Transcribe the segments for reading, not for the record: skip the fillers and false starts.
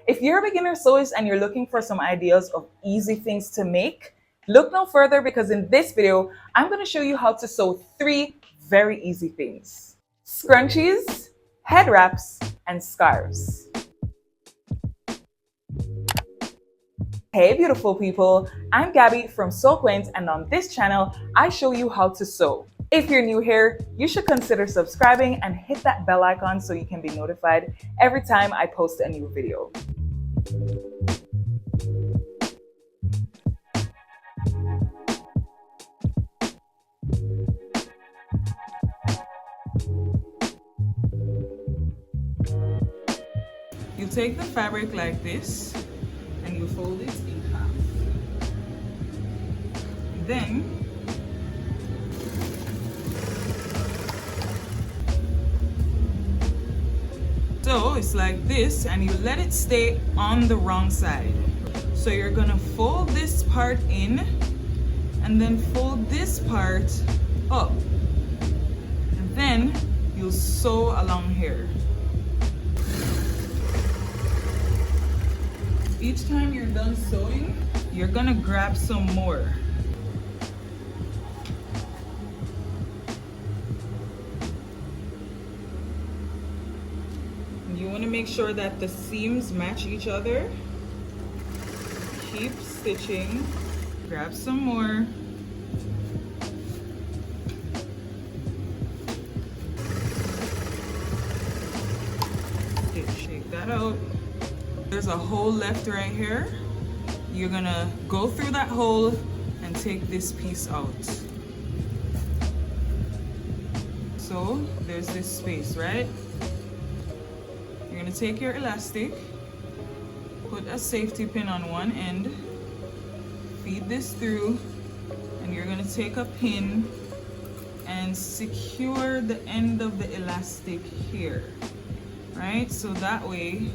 If you're a beginner sewist and you're looking for some ideas of easy things to make, look no further because in this video, I'm going to show you how to sew 3 very easy things: scrunchies, head wraps, and scarves. Hey beautiful people, I'm Gabby from Quaint, and on this channel, I show you how to sew. If you're new here, you should consider subscribing and hit that bell icon so you can be notified every time I post a new video. You take the fabric like this and you fold it in half. Then so it's like this, and you let it stay on the wrong side. So you're gonna fold this part in and then fold this part up, and then you'll sew along here. Each time you're done sewing, you're gonna grab some more. You want to make sure that the seams match each other. Keep stitching. Grab some more. Shake that out. There's a hole left right here. You're gonna go through that hole and take this piece out. So there's this space, right? You're gonna take your elastic, put a safety pin on one end, feed this through, and you're gonna take a pin and secure the end of the elastic here, right? So that way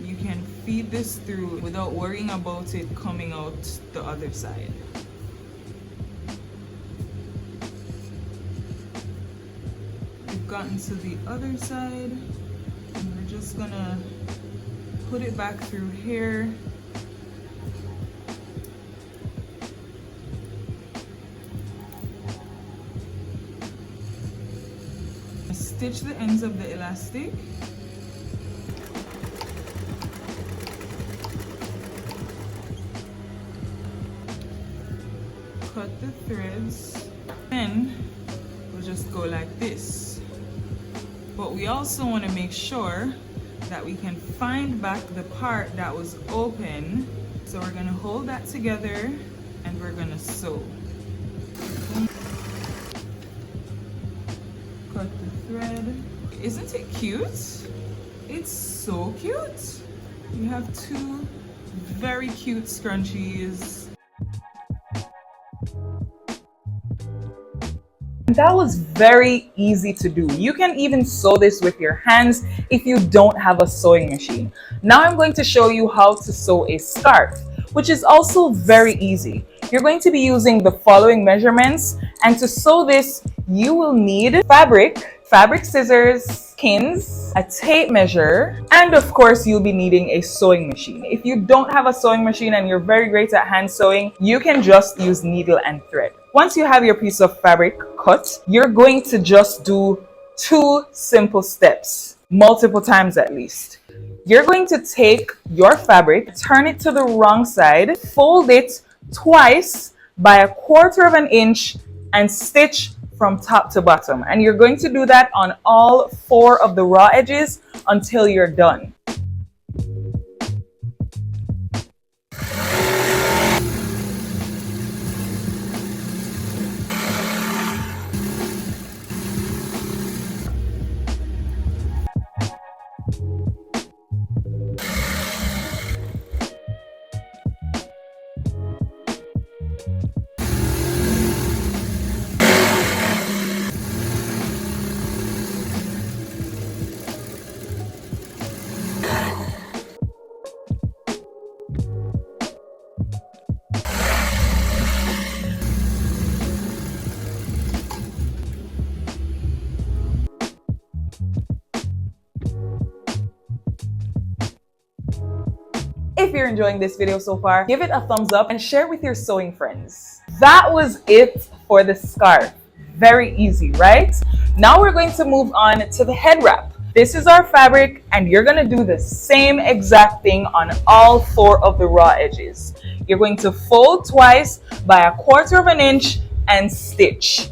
you can feed this through without worrying about it coming out the other side. We've gotten to the other side. And we're just gonna put it back through here. Stitch the ends of the elastic. Cut the threads. Then we'll just go like this. But we also want to make sure that we can find back the part that was open. So we're going to hold that together and we're going to sew. Cut the thread. Isn't it cute? It's so cute. You have 2 very cute scrunchies. That was very easy to do. You can even sew this with your hands if you don't have a sewing machine. Now I'm going to show you how to sew a scarf, which is also very easy. You're going to be using the following measurements, and to sew this, you will need fabric scissors, pins, a tape measure, and of course you'll be needing a sewing machine. If you don't have a sewing machine and you're very great at hand sewing, you can just use needle and thread. Once you have your piece of fabric cut, you're going to just do 2 simple steps, multiple times at least. You're going to take your fabric, turn it to the wrong side, fold it twice by 1/4 of an inch, and stitch from top to bottom. And you're going to do that on all 4 of the raw edges until you're done. If you're enjoying this video so far, give it a thumbs up and share with your sewing friends. That was it for the scarf. Very easy, right? Now we're going to move on to the head wrap. This is our fabric and you're gonna do the same exact thing on all 4 of the raw edges. You're going to fold twice by 1/4 inch and stitch.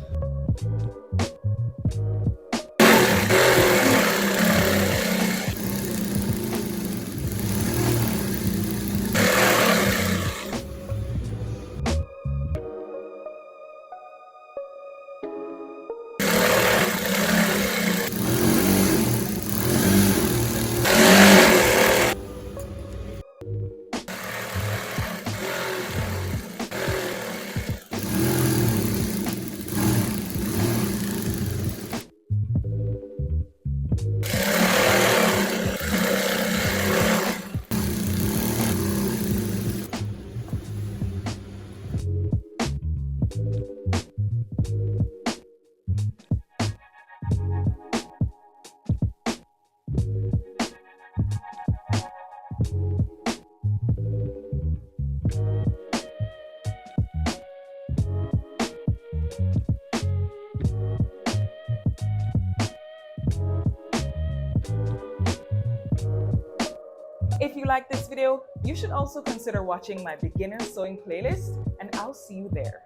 If you like this video, you should also consider watching my beginner sewing playlist, and I'll see you there.